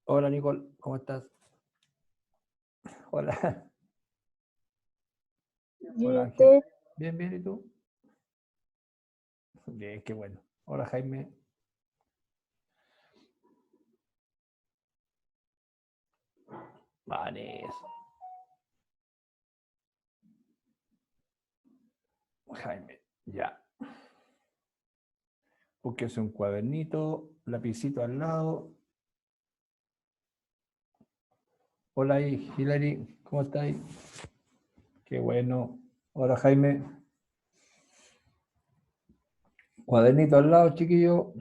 Hola Nicole, ¿cómo estás? Hola, hola ¿Y Ángel. usted? Bien, bien, ¿y tú? Bien, qué bueno. Hola Jaime. Vanessa. Jaime, ya. Búsquese un cuadernito, lapicito al lado. Hola ahí, Hilary, ¿cómo estáis? Qué bueno. Hola Jaime. Cuadernito al lado, chiquillo,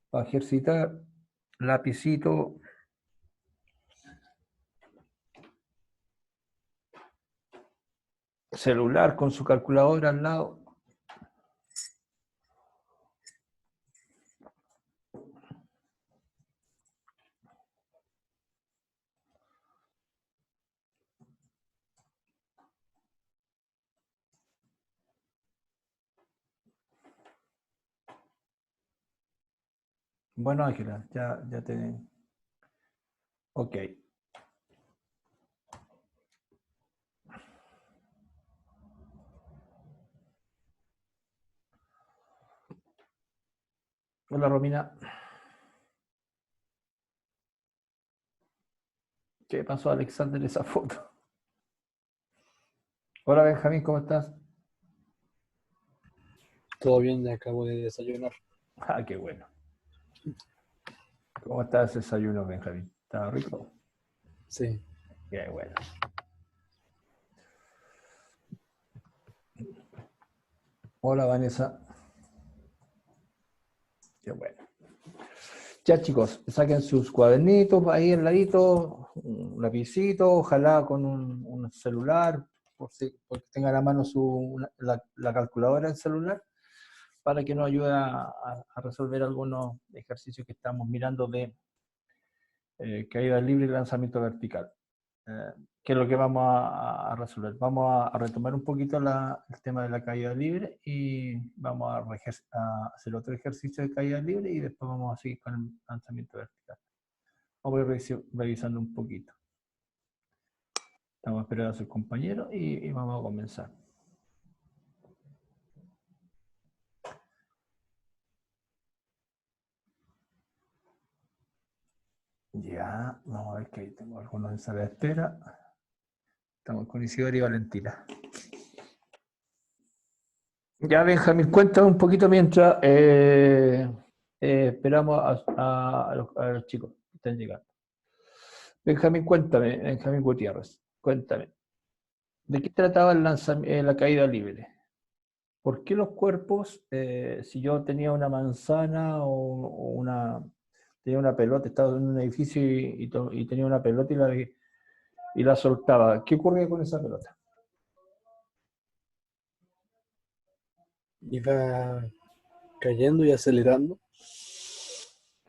para ejercitar. Lapicito. Celular con su calculadora al lado. Bueno, Ángela, ya te... Ok. Hola Romina. ¿Qué pasó, Alexander, esa foto? Hola Benjamín, ¿cómo estás? Todo bien, ya acabo de desayunar. Ah, qué bueno. ¿Cómo está ese desayuno, Benjamín? ¿Está rico? Sí, Qué bueno. Hola Vanessa. Qué bueno. Ya chicos, saquen sus cuadernitos ahí al ladito, un lapicito, ojalá con un celular, porque tenga a la mano la calculadora del celular, para que nos ayude a resolver algunos ejercicios que estamos mirando de caída libre y lanzamiento vertical. ¿Qué es lo que vamos a resolver? Vamos a retomar un poquito el tema de la caída libre y vamos a hacer otro ejercicio de caída libre y después vamos a seguir con el lanzamiento vertical. Vamos a ir revisando un poquito. Estamos esperando a sus compañeros y vamos a comenzar. Ya, vamos a ver que ahí tengo algunos en sala de espera. Estamos con Isidora y Valentina. Ya, Benjamín, cuéntame un poquito mientras esperamos a los chicos que están llegando. Benjamín, cuéntame, Benjamín Gutiérrez, cuéntame. ¿De qué trataba la caída libre? ¿Por qué los cuerpos, si yo tenía una manzana tenía una pelota, estaba en un edificio y tenía una pelota y la soltaba, ¿qué ocurría con esa pelota? iba cayendo y acelerando.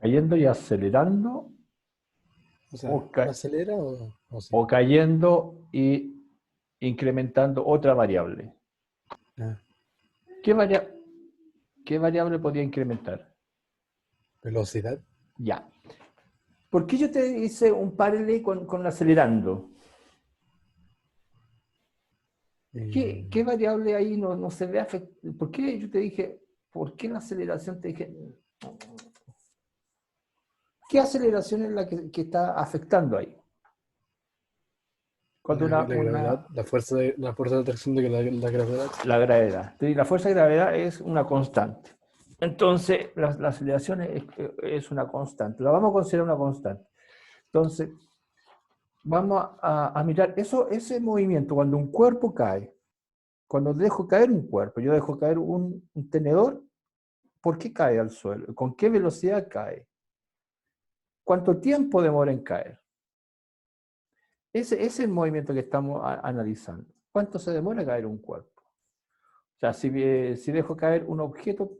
Cayendo y acelerando O sea, o, ca- ¿acelera o sí? o cayendo y incrementando otra variable. Ah, ¿Qué, qué variable podía incrementar? velocidad. Ya. ¿Por qué yo te hice un paralelo con acelerando? ¿Qué Eh, variable ahí no se ve afectada? ¿Por qué yo te dije, por qué la aceleración te dije, qué aceleración es la que está afectando ahí? Cuando la gravedad, la fuerza de atracción de la gravedad. la gravedad. La fuerza de gravedad es una constante. Entonces, la aceleración es una constante. La vamos a considerar una constante. Entonces, vamos a mirar ese movimiento, cuando un cuerpo cae, cuando dejo caer un cuerpo, yo dejo caer un tenedor, ¿por qué cae al suelo? ¿Con qué velocidad cae? ¿Cuánto tiempo demora en caer? Ese es el movimiento que estamos analizando. ¿Cuánto se demora en caer un cuerpo? O sea, si dejo caer un objeto,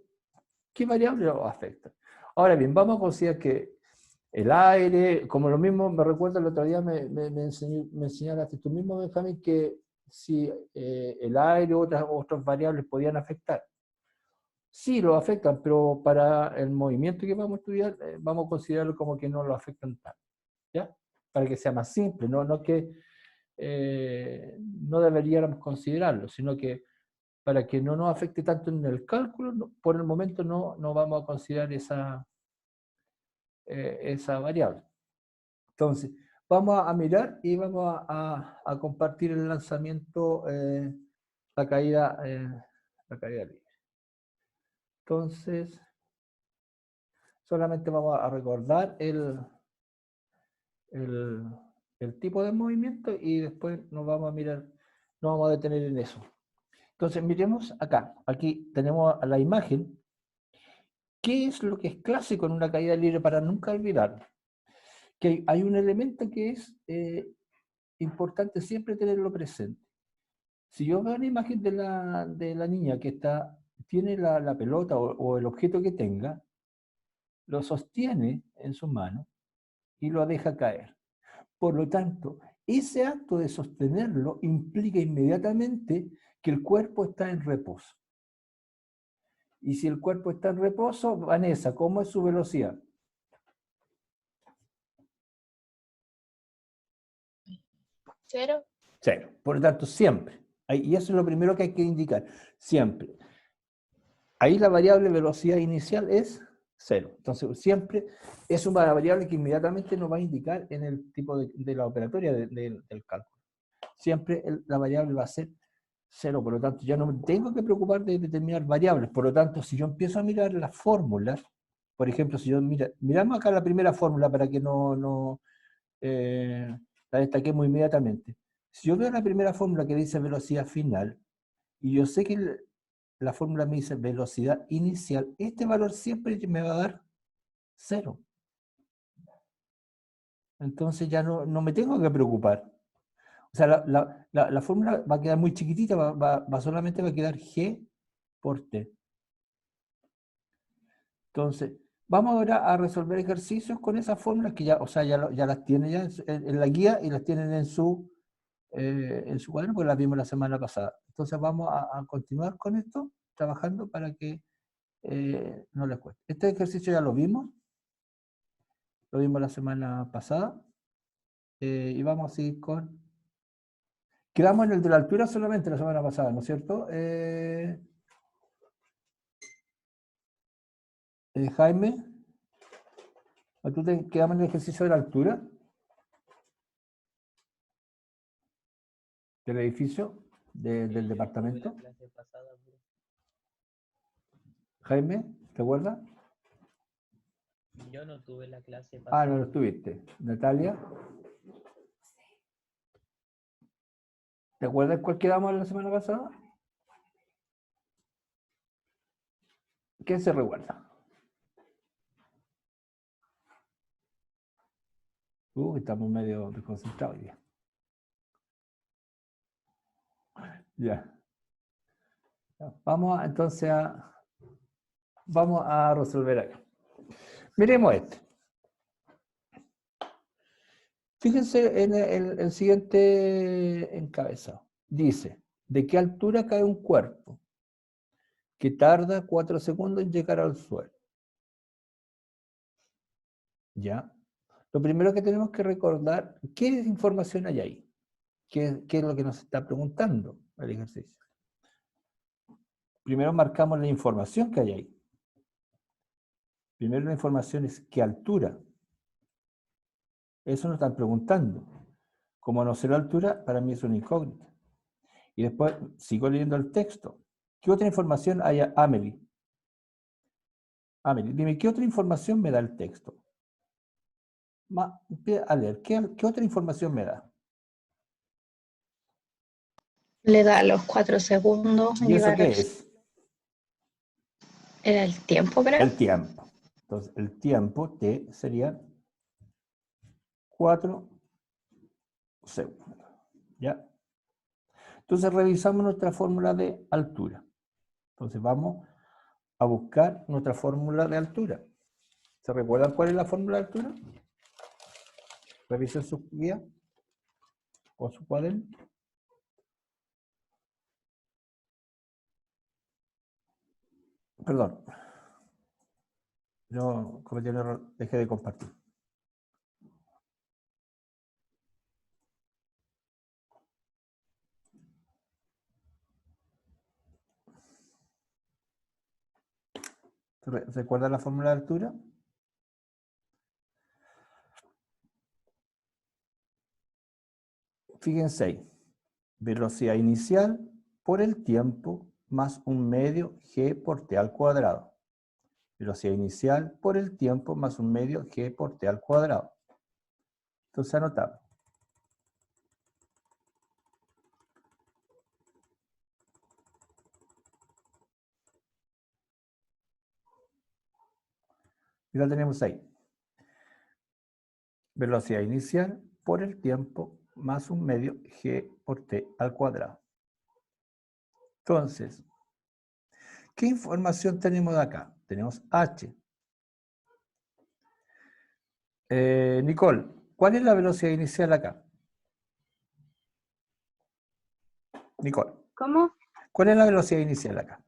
¿qué variable lo afecta? Ahora bien, vamos a considerar que el aire, como lo mismo, me recuerdo el otro día me enseñaste tú mismo, Benjamín, que si el aire u otras variables podían afectar. Sí, lo afectan, pero para el movimiento que vamos a estudiar, vamos a considerarlo como que no lo afectan tanto. ¿ya? Para que sea más simple, no que no deberíamos considerarlo, sino que para que no nos afecte tanto en el cálculo, por el momento no vamos a considerar esa variable. Entonces, vamos a mirar y vamos a compartir el lanzamiento, la caída libre. Entonces, solamente vamos a recordar el, el tipo de movimiento y después nos vamos a mirar, nos vamos a detener en eso. Entonces, miremos acá. Aquí tenemos la imagen. ¿Qué es lo que es clásico en una caída libre para nunca olvidar? Que hay un elemento que es importante siempre tenerlo presente. Si yo veo una imagen de la niña que tiene la pelota o el objeto que tenga, lo sostiene en su mano y lo deja caer. Por lo tanto, ese acto de sostenerlo implica inmediatamente que el cuerpo está en reposo. Y si el cuerpo está en reposo, Vanessa, ¿cómo es su velocidad? Cero. Cero. Por lo tanto, siempre. Y eso es lo primero que hay que indicar. Siempre. Ahí la variable velocidad inicial es cero. Entonces, siempre es una variable que inmediatamente nos va a indicar en el tipo de la operatoria del cálculo. Siempre la variable va a ser cero. Por lo tanto, ya no me tengo que preocupar de determinar variables. Por lo tanto, si yo empiezo a mirar las fórmulas, por ejemplo, si yo miramos acá la primera fórmula para que la destaquemos inmediatamente. Si yo veo la primera fórmula que dice velocidad final, y yo sé que la fórmula me dice velocidad inicial, este valor siempre me va a dar cero. Entonces ya no me tengo que preocupar. O sea, la fórmula va a quedar muy chiquitita, solamente va a quedar G por T. Entonces, vamos ahora a resolver ejercicios con esas fórmulas que ya, o sea, ya las tienen ya en la guía y las tienen en su cuaderno, porque las vimos la semana pasada. Entonces vamos a continuar con esto, trabajando para que no les cueste. Este ejercicio ya lo vimos la semana pasada, y vamos a seguir con... Quedamos en el de la altura solamente la semana pasada, ¿no es cierto? Jaime, ¿tú quedamos en el ejercicio de la altura del edificio, del departamento? Jaime, ¿te acuerdas? Yo no tuve la clase pasada. Ah, no lo estuviste. Natalia, ¿te acuerdas cuál quedamos la semana pasada? ¿Quién se recuerda? Estamos medio desconcentrados hoy día. Ya. Vamos entonces vamos a resolver acá. Miremos este. Fíjense en el siguiente encabezado. Dice, ¿de qué altura cae un cuerpo que tarda 4 segundos en llegar al suelo? ¿Ya? Lo primero que tenemos que recordar, ¿qué información hay ahí? ¿Qué es lo que nos está preguntando el ejercicio? Primero marcamos la información que hay ahí. Primero la información es ¿qué altura? Eso nos están preguntando. Como no sé la altura, para mí es una incógnita. Y después sigo leyendo el texto. ¿Qué otra información hay, Amelie? Amelie, dime, ¿qué otra información me da el texto? A leer, ¿qué otra información me da? Le da los 4 segundos. ¿Y eso qué es? Era el tiempo, creo. El tiempo. Entonces, el tiempo, T, sería 4 segundos. ¿Ya? Entonces, revisamos nuestra fórmula de altura. Entonces, vamos a buscar nuestra fórmula de altura. ¿Se recuerdan cuál es la fórmula de altura? Revisen su guía o su cuaderno. Perdón. Yo cometí un error, dejé de compartir. ¿Recuerda la fórmula de altura? Fíjense ahí. Velocidad inicial por el tiempo más un medio g por t al cuadrado. Velocidad inicial por el tiempo más un medio g por t al cuadrado. Entonces anotamos. Y la tenemos ahí. Velocidad inicial por el tiempo más un medio g por t al cuadrado. Entonces, ¿qué información tenemos de acá? Tenemos h. Nicole, ¿cuál es la velocidad inicial acá? Nicole, ¿Cómo? ¿cuál es la velocidad inicial acá?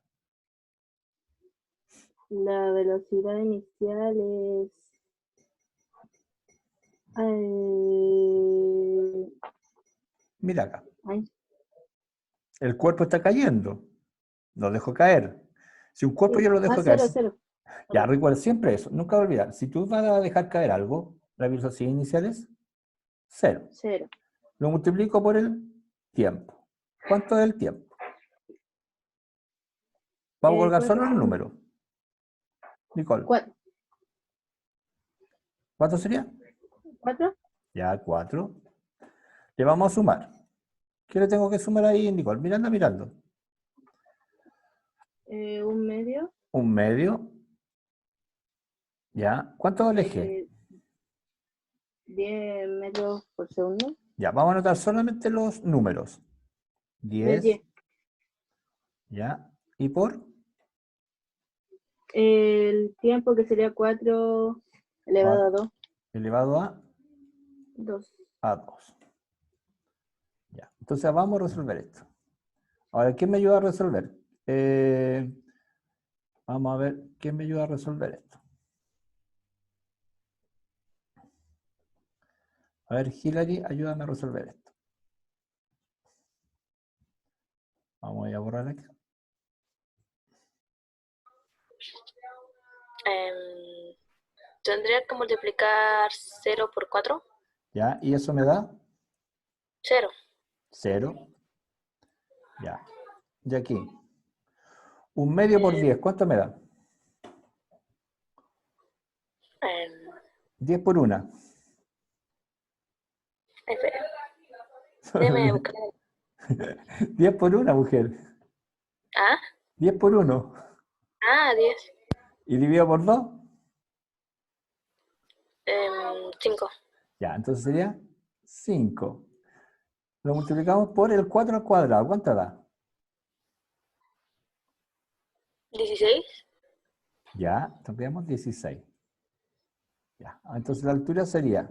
La velocidad inicial es... Mira acá. ay, El cuerpo está cayendo. Lo dejo caer. Si un cuerpo yo lo dejo caer. cero, cero. Ya, recuerda siempre eso. Nunca olvidar. Si tú vas a dejar caer algo, la velocidad inicial es 0. Cero. Lo multiplico por el tiempo. ¿Cuánto es el tiempo? Vamos a colgar solo el número. Nicole, Cuatro. ¿cuánto sería? ¿Cuatro? Ya, 4. Le vamos a sumar. ¿Qué le tengo que sumar ahí, Nicole? Mirando, mirando. Un medio. Un medio. Ya. ¿Cuánto es el eje? 10 metros por segundo. Ya, vamos a anotar solamente los números. 10. 10. Ya. ¿Y por? El tiempo que sería 4 elevado a 2. Elevado a 2. 2. Ya. Entonces vamos a resolver esto. Ahora, ¿quién me ayuda a resolver? Vamos a ver, ¿quién me ayuda a resolver esto? A ver, Hilary, ayúdame a resolver esto. Vamos a borrar aquí. Tendría que multiplicar 0 por 4. Ya, ¿y eso me da? 0. 0. Ya. Y aquí. Un medio por 10, ¿cuánto me da? 10 por 1. Espera. Déjame buscar. 10 por 1, mujer. ¿Ah? 10 por 1. Ah, 10. ¿Y dividido por 2? 5. Ya, entonces sería 5. Lo multiplicamos por el 4 al cuadrado. ¿Cuánto da? 16. Ya, tendríamos 16. Ya, entonces la altura sería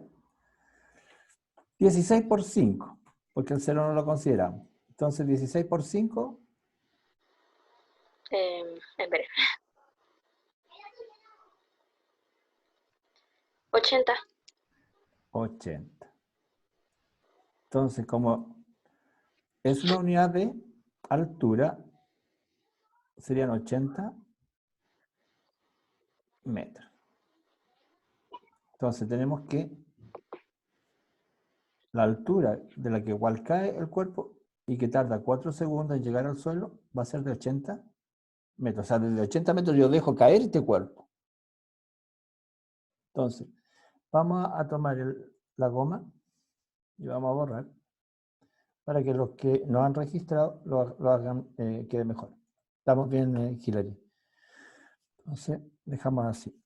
16 por 5, porque el 0 no lo consideramos. Entonces 16 por 5, Espera. 80. 80. Entonces, como es una unidad de altura, serían 80 metros. Entonces tenemos que la altura de la que igual cae el cuerpo y que tarda 4 segundos en llegar al suelo va a ser de 80 metros. O sea, desde 80 metros yo dejo caer este cuerpo. Entonces, vamos a tomar la goma y vamos a borrar para que los que no han registrado lo hagan, quede mejor. Estamos bien, Hilary. Entonces, dejamos así.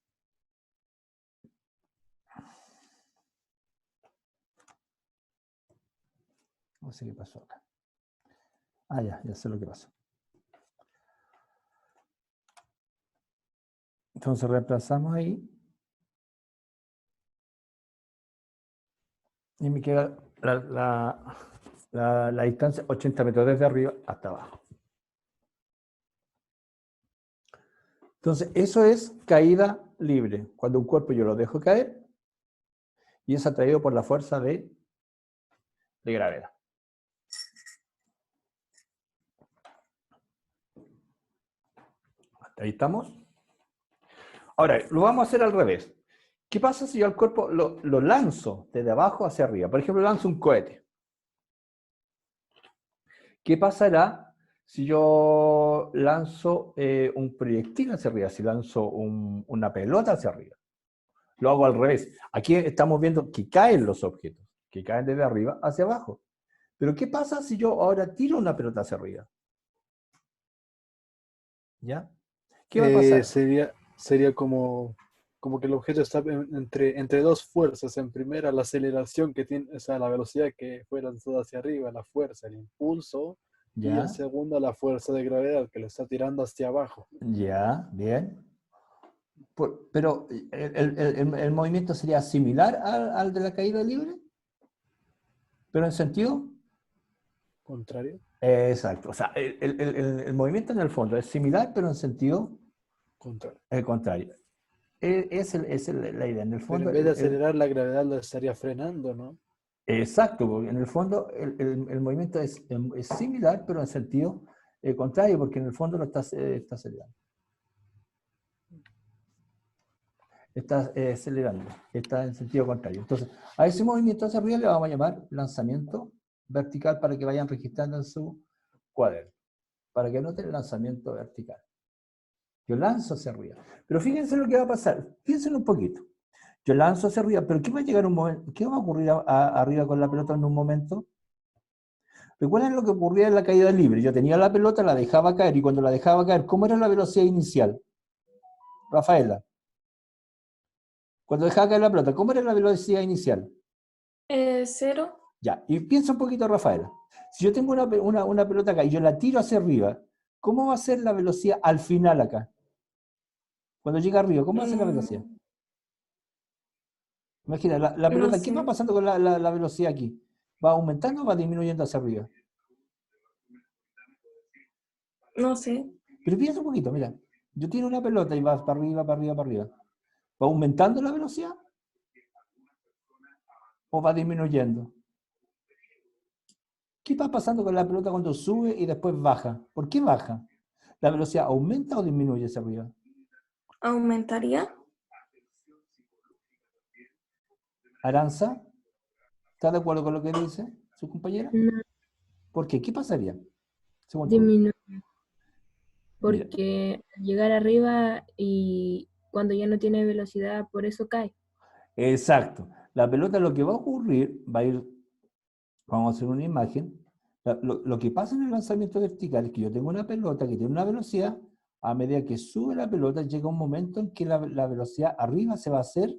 No sé qué pasó acá. Ah, ya sé lo que pasó. Entonces reemplazamos ahí. Y me queda la distancia 80 metros desde arriba hasta abajo. Entonces, eso es caída libre. Cuando un cuerpo yo lo dejo caer y es atraído por la fuerza de gravedad. Ahí estamos. Ahora, lo vamos a hacer al revés. ¿Qué pasa si yo al cuerpo lo lanzo desde abajo hacia arriba? Por ejemplo, lanzo un cohete. ¿Qué pasará si yo lanzo un proyectil hacia arriba? Si lanzo una pelota hacia arriba. Lo hago al revés. Aquí estamos viendo que caen los objetos, que caen desde arriba hacia abajo. Pero ¿qué pasa si yo ahora tiro una pelota hacia arriba? ¿Ya? ¿Qué va a pasar? Sería como que el objeto está entre dos fuerzas. En primera, la aceleración que tiene, o sea, la velocidad que fue lanzada hacia arriba, la fuerza, el impulso. Y en ¿Ya? segunda, la fuerza de gravedad que lo está tirando hacia abajo. ¿Ya? Bien. Pero el movimiento sería similar al de la caída libre, pero en sentido. Contrario. Exacto. O sea, el movimiento en el fondo es similar, pero en sentido Contrario. contrario. La idea. En el Pero fondo, en vez de acelerar, la gravedad lo estaría frenando, ¿no? exacto, porque en el fondo el movimiento es similar, pero en sentido contrario, porque en el fondo lo está acelerando. Está acelerando, está en sentido contrario. Entonces, a ese movimiento hacia arriba le vamos a llamar lanzamiento vertical para que vayan registrando en su cuaderno, para que anoten el lanzamiento vertical. Yo lanzo hacia arriba. Pero fíjense lo que va a pasar. Piensen un poquito. Yo lanzo hacia arriba, pero ¿qué va a llegar un momento? ¿Qué va a ocurrir arriba con la pelota en un momento? Recuerden lo que ocurría en la caída libre. Yo tenía la pelota, la dejaba caer, y cuando la dejaba caer, ¿cómo era la velocidad inicial? Rafaela. Cuando dejaba caer la pelota, ¿cómo era la velocidad inicial? 0. Ya, y piensa un poquito, Rafaela. Si yo tengo una pelota acá y yo la tiro hacia arriba, ¿cómo va a ser la velocidad al final acá? Cuando llega arriba, ¿cómo va a ser la velocidad? Imagina, la No pelota, ¿qué sé. va pasando con la velocidad aquí? ¿Va aumentando o va disminuyendo hacia arriba? No sé. Pero piensa un poquito, mira. Yo tiro una pelota y va para arriba, para arriba, para arriba. ¿Va aumentando la velocidad? ¿O va disminuyendo? ¿Qué va pasando con la pelota cuando sube y después baja? ¿Por qué baja? ¿La velocidad aumenta o disminuye hacia arriba? ¿Aumentaría? Aranza, ¿está de acuerdo con lo que dice su compañera? No, ¿Por qué? ¿Qué pasaría? Según tú. disminuye. Mira, Porque al llegar arriba y cuando ya no tiene velocidad, por eso cae. exacto. La pelota lo que va a ocurrir, va a ir, vamos a hacer una imagen. Lo que pasa en el lanzamiento vertical es que yo tengo una pelota que tiene una velocidad, a medida que sube la pelota llega un momento en que la velocidad arriba se va a hacer,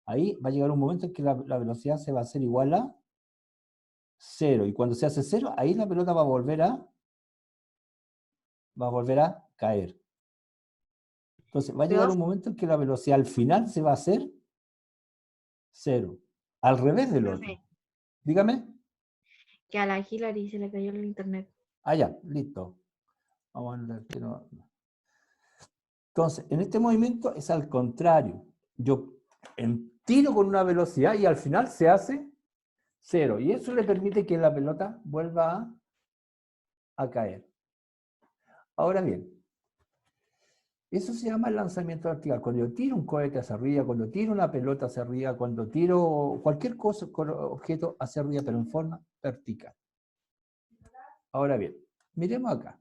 ahí va a llegar un momento en que la velocidad se va a hacer igual a 0. Y cuando se hace 0, ahí la pelota va a volver a caer. Entonces va a llegar un momento en que la velocidad al final se va a hacer 0. Al revés del otro. Profe, Dígame. que a la Hillary se le cayó el internet. Ah, ya, listo. Vamos a ver que no. Entonces, en este movimiento es al contrario. Yo tiro con una velocidad y al final se hace 0. Y eso le permite que la pelota vuelva a caer. Ahora bien, eso se llama el lanzamiento vertical. Cuando yo tiro un cohete hacia arriba, cuando tiro una pelota hacia arriba, cuando tiro cualquier cosa con objeto hacia arriba, pero en forma vertical. Ahora bien, miremos acá.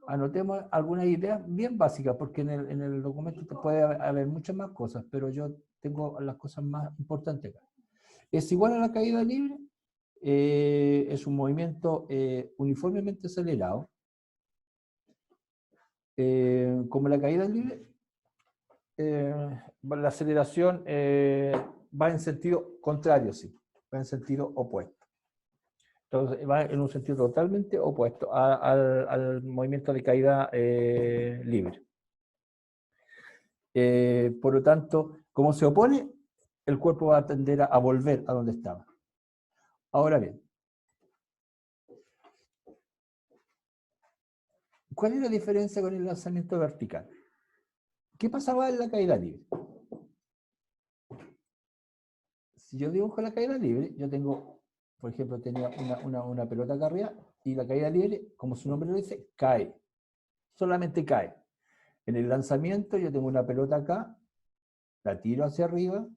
Anotemos algunas ideas bien básicas, porque en el documento puede haber muchas más cosas, pero yo tengo las cosas más importantes acá. Es igual a la caída libre, es un movimiento uniformemente acelerado. Como la caída libre, la aceleración va en sentido contrario, sí, va en sentido opuesto. Entonces va en un sentido totalmente opuesto al movimiento de caída libre. Por lo tanto, como se opone, el cuerpo va a tender a volver a donde estaba. Ahora bien, ¿cuál es la diferencia con el lanzamiento vertical? ¿Qué pasaba en la caída libre? Si yo dibujo la caída libre, yo tengo, por ejemplo, tenía una pelota acá arriba y la caída libre, como su nombre lo dice, cae. Solamente cae. En el lanzamiento yo tengo una pelota acá, la tiro hacia arriba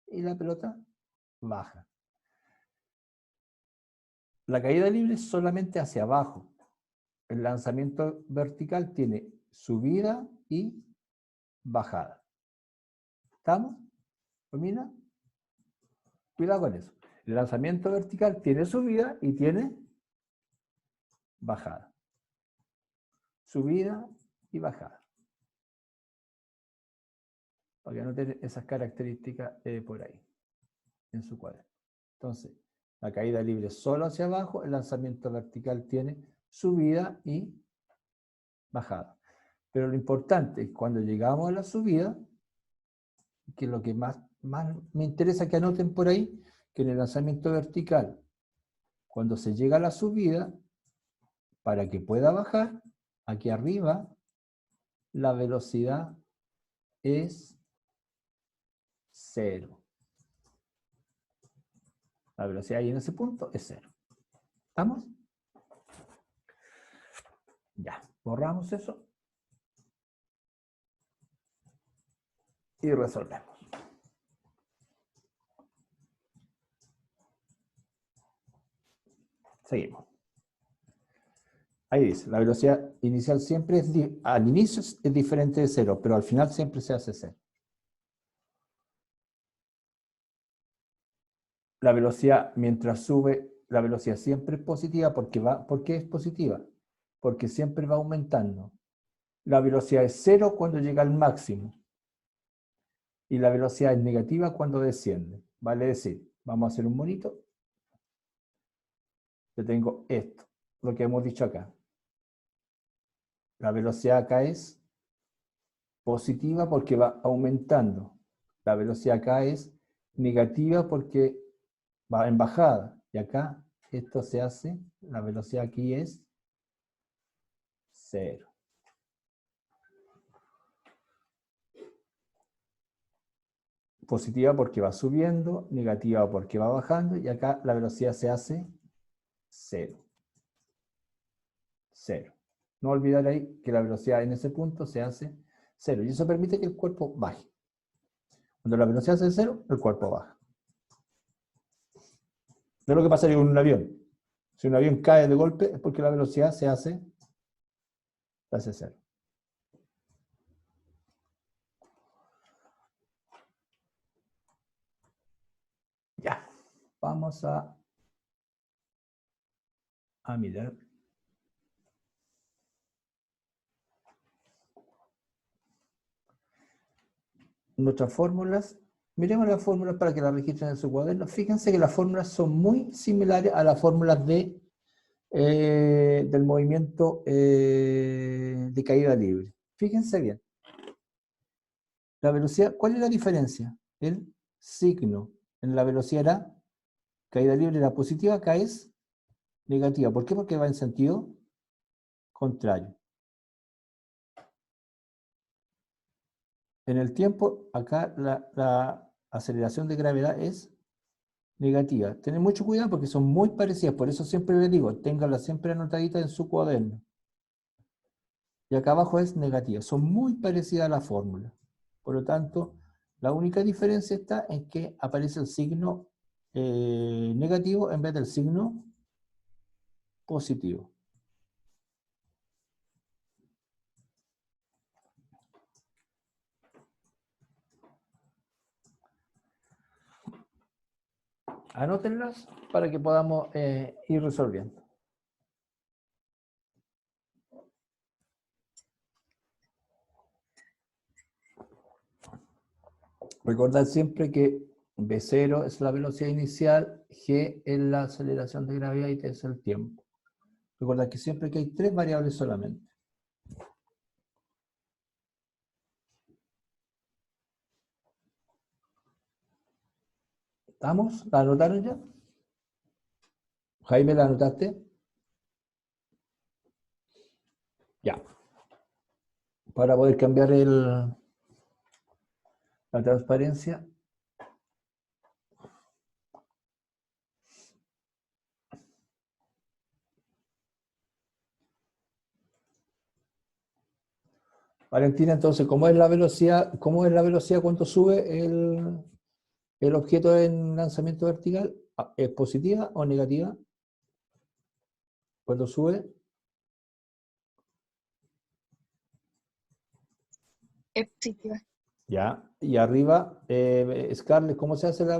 y la pelota baja. La caída libre es solamente hacia abajo. El lanzamiento vertical tiene subida y bajada. ¿Estamos? ¿Domina? Cuidado con eso. El lanzamiento vertical tiene subida y tiene bajada. Subida y bajada. Para que anoten esas características por ahí, en su cuaderno. Entonces, la caída libre solo hacia abajo, el lanzamiento vertical tiene subida y bajada. Pero lo importante es cuando llegamos a la subida, que es lo que más me interesa que anoten por ahí, que en el lanzamiento vertical, cuando se llega a la subida, para que pueda bajar, aquí arriba, la velocidad es 0. La velocidad ahí en ese punto es 0. ¿Estamos? Ya, borramos eso. Y resolvemos. Seguimos. Ahí dice, la velocidad inicial siempre es, al inicio es diferente de 0, pero al final siempre se hace 0. La velocidad, mientras sube, la velocidad siempre es positiva porque ¿por qué es positiva? Porque siempre va aumentando. La velocidad es 0 cuando llega al máximo. Y la velocidad es negativa cuando desciende. Vale decir, vamos a hacer un monito. Yo tengo esto, lo que hemos dicho acá. La velocidad acá es positiva porque va aumentando. La velocidad acá es negativa porque va en bajada. Y acá esto se hace, la velocidad aquí es 0. Positiva porque va subiendo, negativa porque va bajando, y acá la velocidad se hace 0. 0. No olvidar ahí que la velocidad en ese punto se hace 0, y eso permite que el cuerpo baje. Cuando la velocidad se hace 0, el cuerpo baja. No es lo que pasaría con un avión. Si un avión cae de golpe es porque la velocidad se hace 0. Ya, vamos a mirar. Nuestras fórmulas, miremos las fórmulas para que las registren en su cuaderno. Fíjense que las fórmulas son muy similares a las fórmulas del movimiento de caída libre. Fíjense bien. La velocidad, ¿cuál es la diferencia? El signo. En la velocidad era caída libre era positiva, acá es negativa. ¿Por qué? Porque va en sentido contrario. En el tiempo, acá la aceleración de gravedad es negativa. Tened mucho cuidado porque son muy parecidas, por eso siempre les digo, ténganla siempre anotadita en su cuaderno. Y acá abajo es negativa, son muy parecidas a la fórmula. Por lo tanto, la única diferencia está en que aparece el signo negativo en vez del signo positivo. Anótenlas para que podamos ir resolviendo. Recordad siempre que V0 es la velocidad inicial, G es la aceleración de gravedad y T es el tiempo. Recordad que siempre que hay 3 variables solamente. ¿Estamos? ¿La anotaron ya? Jaime, ¿la anotaste? Ya. Para poder cambiar la transparencia. Valentina, entonces, cómo es la velocidad cuando sube el objeto en lanzamiento vertical? ¿Es positiva o negativa? Cuando sube, Es positiva. ya. Y arriba, Scarlett, ¿cómo se hace la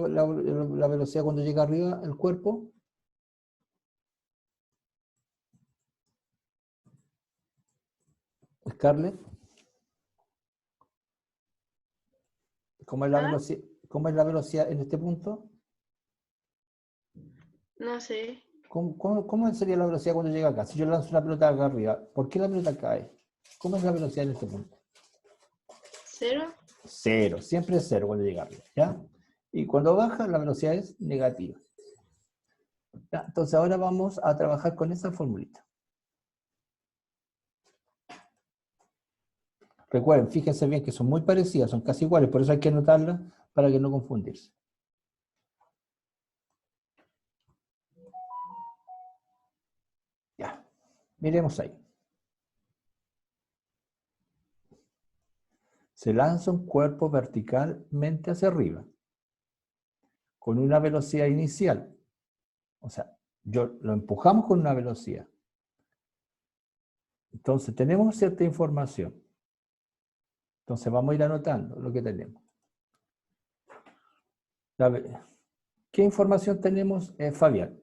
velocidad cuando llega arriba el cuerpo? Scarlett, ¿cómo es la ¿Ah? velocidad, cómo es la velocidad en este punto? No sé. ¿Cómo sería la velocidad cuando llega acá? Si yo lanzo una pelota acá arriba, ¿por qué la pelota cae? ¿Cómo es la velocidad en este punto? ¿Cero? Cero, siempre es cero cuando llega arriba, ¿ya? Y cuando baja, la velocidad es negativa. ¿Ya? Entonces ahora vamos a trabajar con esa formulita. Recuerden, fíjense bien que son muy parecidas, son casi iguales, por eso hay que anotarlas para que no confundirse. Ya, miremos ahí. Se lanza un cuerpo verticalmente hacia arriba, con una velocidad inicial. O sea, lo empujamos con una velocidad. Entonces, tenemos cierta información. Entonces, vamos a ir anotando lo que tenemos. ¿Qué información tenemos, Fabián?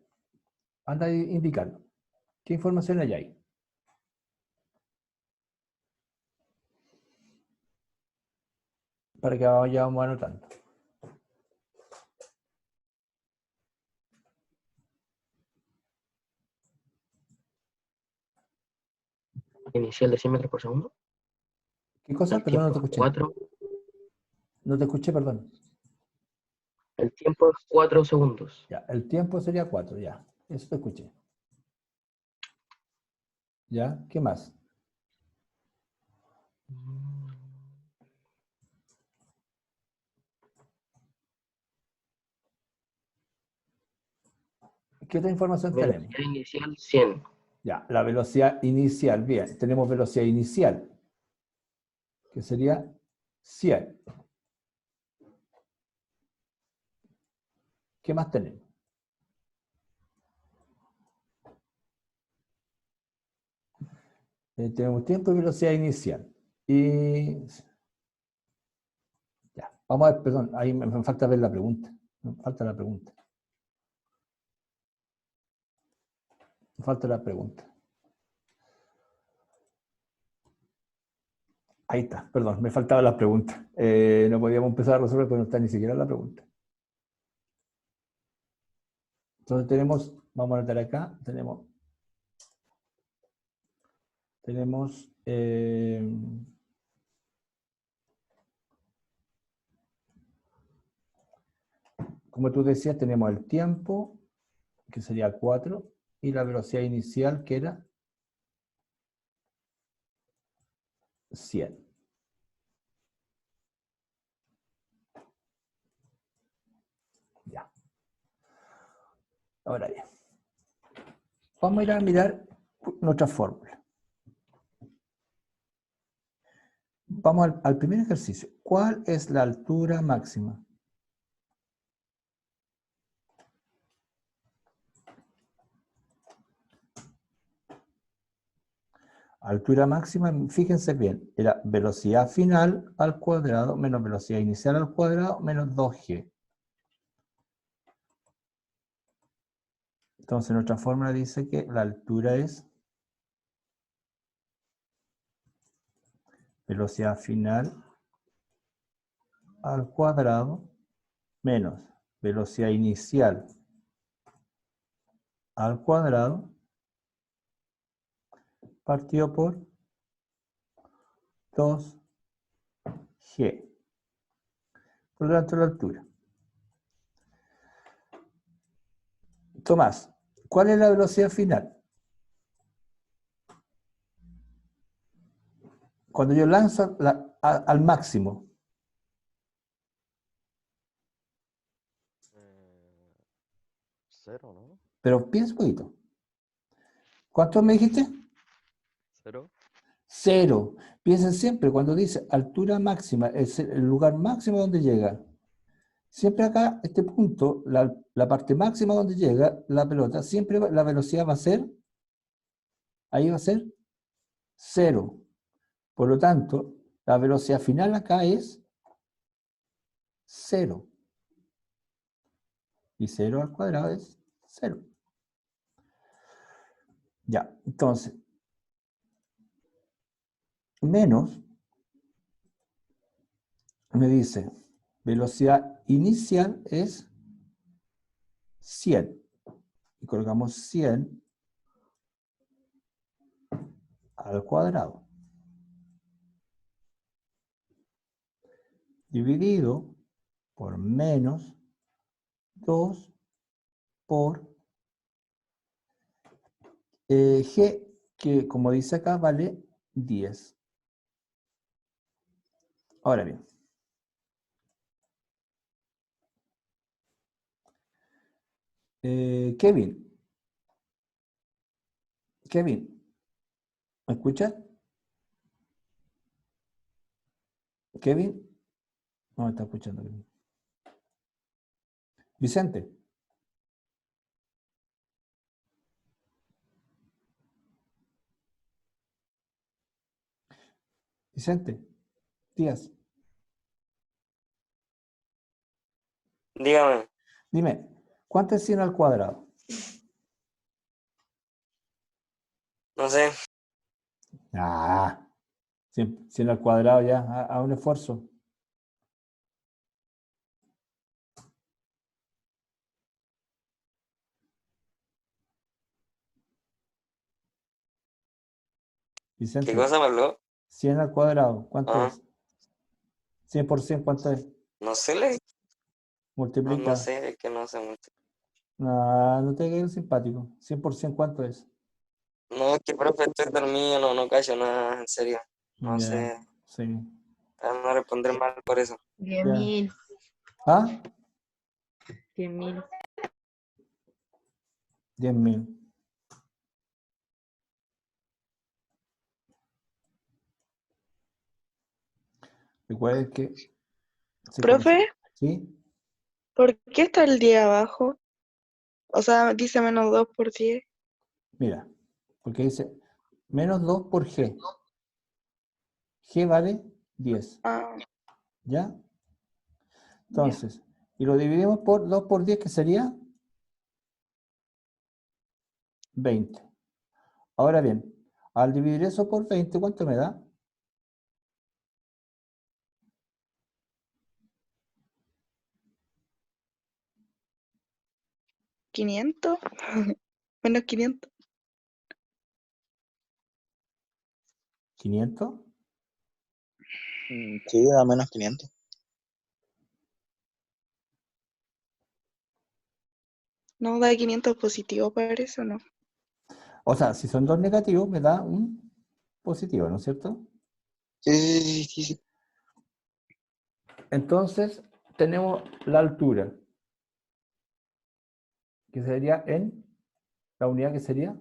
Anda indicando. ¿Qué información hay ahí? Para que vayamos anotando. Inicial de 100 metros por segundo. ¿Qué cosa? El Perdón, no tiempo te es escuché. 4. No te escuché, perdón. El tiempo es 4 segundos. Ya, el tiempo sería 4, ya. Eso te escuché. ¿Ya? ¿Qué más? ¿Qué otra información tenemos? Velocidad inicial 100. Ya, la velocidad inicial. Bien, tenemos velocidad inicial, que sería 100. ¿Qué más tenemos? Tenemos tiempo y velocidad inicial. Y ya, vamos a ver, perdón, ahí me falta ver la pregunta. Me falta la pregunta. Me falta la pregunta. Ahí está, perdón, me faltaba la pregunta. No podíamos empezar a resolver porque no está ni siquiera la pregunta. Entonces tenemos, vamos a anotar acá, tenemos como tú decías, tenemos el tiempo, que sería 4, y la velocidad inicial, que era 100. Ya. Ahora bien, vamos a ir a mirar nuestra fórmula. Vamos al primer ejercicio. ¿Cuál es la altura máxima? Altura máxima, fíjense bien, era velocidad final al cuadrado menos velocidad inicial al cuadrado menos 2g. Entonces nuestra fórmula dice que la altura es velocidad final al cuadrado menos velocidad inicial al cuadrado partido por 2g. Por lo tanto, la altura. Tomás, ¿cuál es la velocidad final? Cuando yo lanzo al máximo. Cero, ¿no? Pero piensa un poquito. ¿Cuánto me dijiste? Cero. 0. Piensen siempre, cuando dice altura máxima, es el lugar máximo donde llega. Siempre acá, este punto, la parte máxima donde llega la pelota, siempre la velocidad va a ser, ahí va a ser 0. Por lo tanto, la velocidad final acá es 0. Y 0 al cuadrado es 0. Ya, entonces, menos, me dice, velocidad inicial es 100. Y colocamos 100 al cuadrado. Dividido por menos 2 por G, que como dice acá, vale 10. Ahora bien, Kevin, ¿me escuchas? Kevin, no me está escuchando. Vicente. Vicente, Díaz, Dígame, dime, ¿cuánto es 100 al cuadrado? no sé, Ah, 100 al cuadrado ya, a un esfuerzo. ¿qué Vicente, cosa me habló? 100 al cuadrado, ¿cuánto Ah, es? 100%, ¿cuánto es? no sé, no Multiplica. sé, es que no sé mucho. Ah, no te quedes simpático. 100%, ¿cuánto es? No, que profe, estoy dormido, no cacho nada, en serio. No Ya, sé, sí. no responder mal por eso. Diez Ya. mil. ¿Ah? 100.000. 10.000. Recuerden que Profe, ¿sí? ¿por qué está el 10 abajo? O sea, dice menos 2 por 10. Mira, porque dice menos 2 por G. G vale 10. Ah, ¿Ya? ya. Entonces, y lo dividimos por 2 por 10, que sería 20. Ahora bien, al dividir eso por 20, ¿cuánto me da? 500. Menos 500. 500. Sí, da menos 500. No, da 500 positivo, parece, ¿o no? O sea, si son dos negativos, me da un positivo, ¿no es cierto? Sí. Entonces, tenemos la altura, que sería en la unidad que sería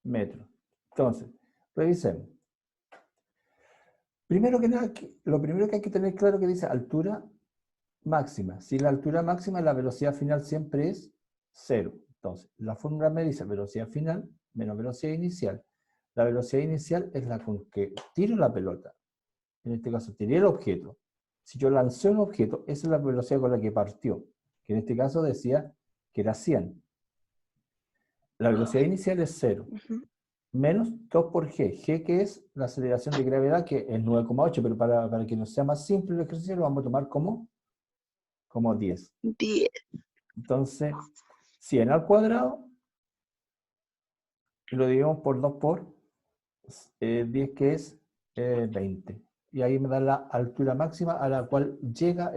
metro. Entonces, revisemos. Primero que nada, lo primero que hay que tener claro que dice altura máxima. Si la altura máxima, la velocidad final siempre es 0. Entonces, la fórmula me dice velocidad final menos velocidad inicial. La velocidad inicial es la con que tiro la pelota. En este caso, tiré el objeto. Si yo lancé un objeto, esa es la velocidad con la que partió. Que en este caso decía que era 100. La velocidad inicial es 0. Ujú. Menos 2 por G. G que es la aceleración de gravedad, que es 9,8, pero para que nos sea más simple el ejercicio, lo vamos a tomar como 10. 10. Entonces, 100 al cuadrado, y lo dividimos por 2 por 10, que es 20. Y ahí me da la altura máxima a la cual llega,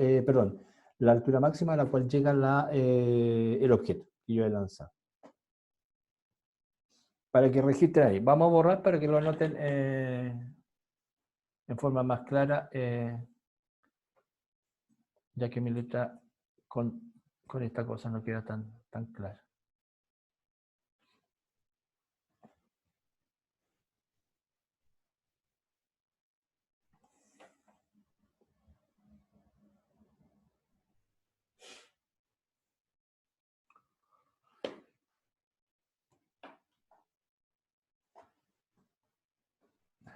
la altura máxima a la cual llega el objeto que yo he lanzado. Para que registren ahí. Vamos a borrar para que lo anoten en forma más clara, ya que mi letra con esta cosa no queda tan clara.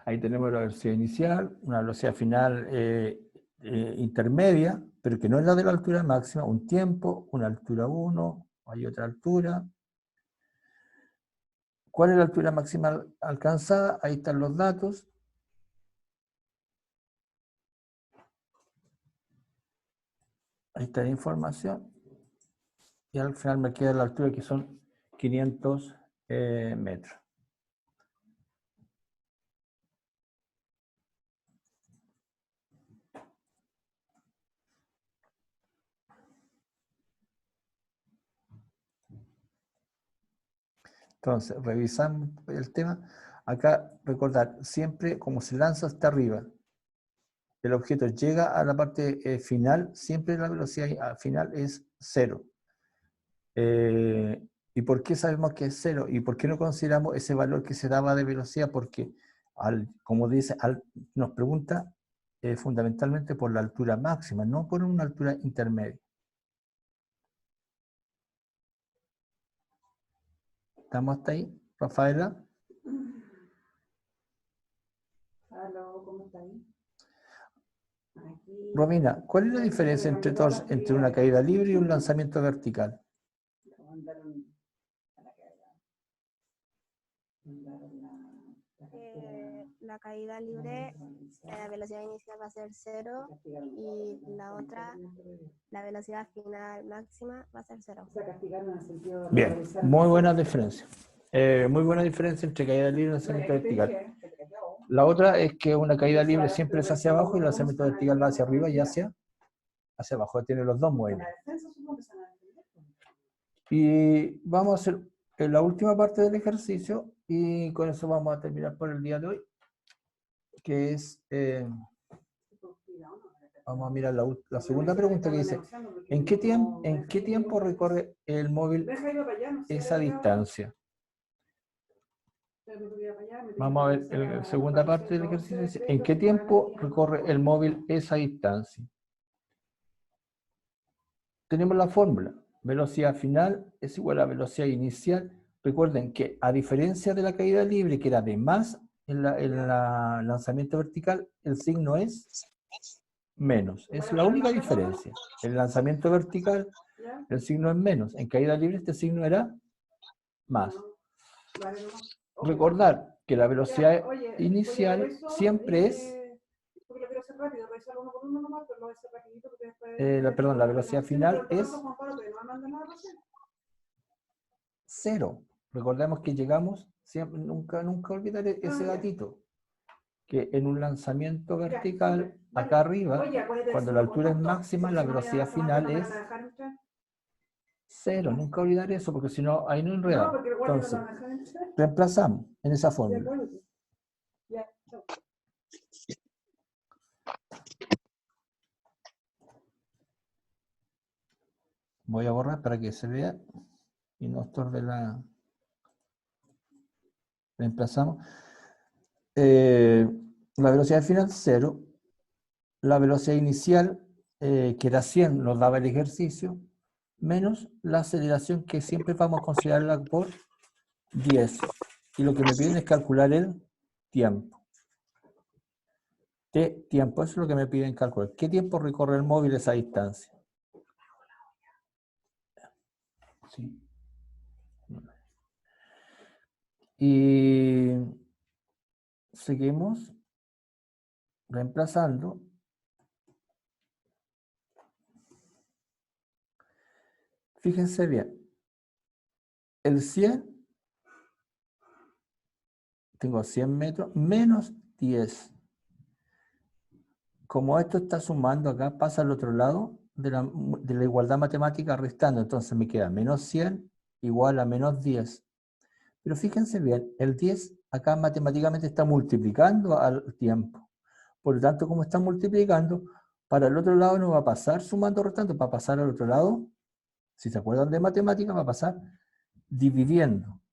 Ahí tenemos la velocidad inicial, una velocidad final intermedia, pero que no es la de la altura máxima, un tiempo, una altura 1, hay otra altura. ¿Cuál es la altura máxima alcanzada? Ahí están los datos. Ahí está la información. Y al final me queda la altura que son 500 metros. Entonces, revisamos el tema. Acá, recordar, siempre como se lanza hasta arriba, el objeto llega a la parte final, siempre la velocidad final es 0. ¿Y por qué sabemos que es 0? ¿Y por qué no consideramos ese valor que se daba de velocidad? Porque, como dice, nos pregunta fundamentalmente por la altura máxima, no por una altura intermedia. ¿Estamos hasta ahí, Rafaela? Aló, ¿cómo está ahí? Aquí, Romina, ¿cuál es la diferencia entre una caída libre y un lanzamiento vertical? mandaron a la caída. Mandaron la cartera. La caída libre, la velocidad inicial va a ser 0 y la otra, la velocidad final máxima va a ser 0. O sea, castigaron en el sentido de Bien, regularizar. muy buena diferencia. Muy buena diferencia entre caída libre y lanzamiento vertical. La otra es que una caída libre siempre es hacia abajo y el lanzamiento vertical va hacia arriba y hacia abajo. Tiene los dos movimientos. Y vamos a hacer la última parte del ejercicio y con eso vamos a terminar por el día de hoy, que es, vamos a mirar la segunda pregunta que dice, ¿en qué tiempo recorre el móvil esa distancia? Vamos a ver la segunda parte del ejercicio, dice, ¿en qué tiempo recorre el móvil esa distancia? Tenemos la fórmula. Velocidad final es igual a velocidad inicial. Recuerden que a diferencia de la caída libre, que era de más en el lanzamiento vertical, el signo es menos. Es la única diferencia. En el lanzamiento vertical, el signo es menos. En caída libre, este signo era más. Recordar que la velocidad inicial siempre es... la velocidad final es 0. Recordemos que llegamos, siempre, nunca olvidar ese datito, que en un lanzamiento vertical, acá arriba, cuando la altura es máxima, la velocidad final es 0. Nunca olvidar eso, porque si no, ahí no enredamos. Entonces, reemplazamos en esa fórmula. Voy a borrar para que se vea y no estorbe la... Reemplazamos. La velocidad final 0. La velocidad inicial, que era 100, nos daba el ejercicio, menos la aceleración, que siempre vamos a considerarla por 10. Y lo que me piden es calcular el tiempo. Tiempo, eso es lo que me piden calcular. ¿Qué tiempo recorre el móvil esa distancia? Sí. Y seguimos reemplazando. Fíjense bien. El 100, tengo 100 metros, menos 10. Como esto está sumando acá, pasa al otro lado de la igualdad matemática restando. Entonces me queda menos 100 igual a menos 10. Pero fíjense bien, el 10 acá matemáticamente está multiplicando al tiempo. Por lo tanto, como está multiplicando, para el otro lado no va a pasar sumando o restando, va a pasar al otro lado, si se acuerdan de matemática, va a pasar dividiendo.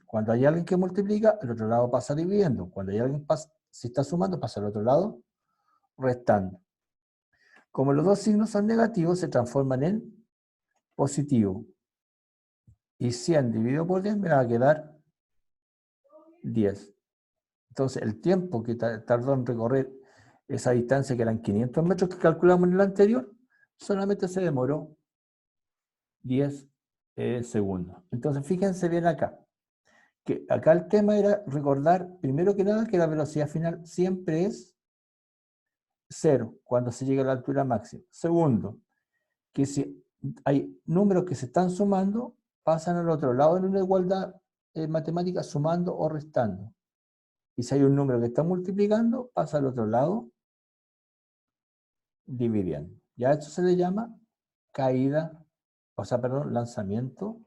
Cuando hay alguien que multiplica, el otro lado pasa dividiendo. Cuando hay alguien si está sumando, pasa al otro lado restando. Como los dos signos son negativos, se transforman en positivo. Y 100 dividido por 10 me va a quedar 10. Entonces, el tiempo que tardó en recorrer esa distancia, que eran 500 metros que calculamos en el anterior, solamente se demoró 10 segundos. Entonces, fíjense bien acá, que acá el tema era recordar, primero que nada, que la velocidad final siempre es 0 cuando se llega a la altura máxima. Segundo, que si hay números que se están sumando, pasan al otro lado en una igualdad matemática sumando o restando. Y si hay un número que está multiplicando, pasa al otro lado dividiendo. Ya esto se le llama caída, lanzamiento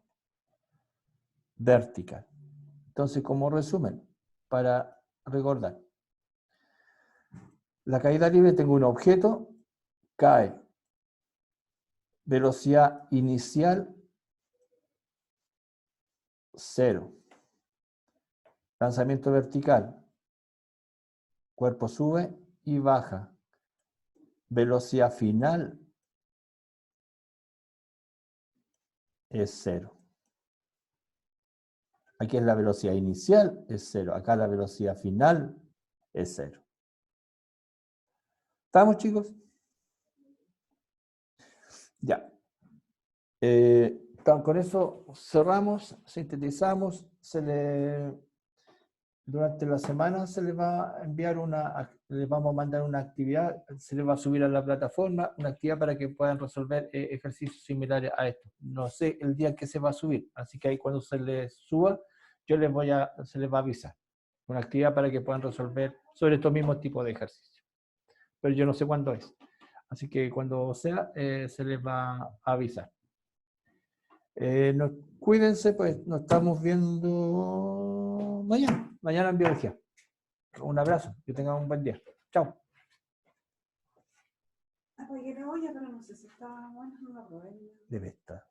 vertical. Entonces, como resumen, para recordar, la caída libre, tengo un objeto, cae, velocidad inicial 0, lanzamiento vertical, cuerpo sube y baja, velocidad final es 0. Aquí es la velocidad inicial, es 0. Acá la velocidad final es 0. ¿Estamos, chicos? Ya. Con eso cerramos, sintetizamos. Durante la semana se les va a enviar les vamos a mandar una actividad, se les va a subir a la plataforma, una actividad para que puedan resolver ejercicios similares a esto. No sé el día que se va a subir, así que ahí cuando se les suba, se les va a avisar. Una actividad para que puedan resolver sobre estos mismos tipos de ejercicios. Pero yo no sé cuándo es. Así que cuando sea, se les va a avisar. Cuídense, pues nos estamos viendo mañana en biología. Un abrazo, que tengan un buen día. Chao. Apagué la olla, pero no sé si está buena o no la probé. Debe estar.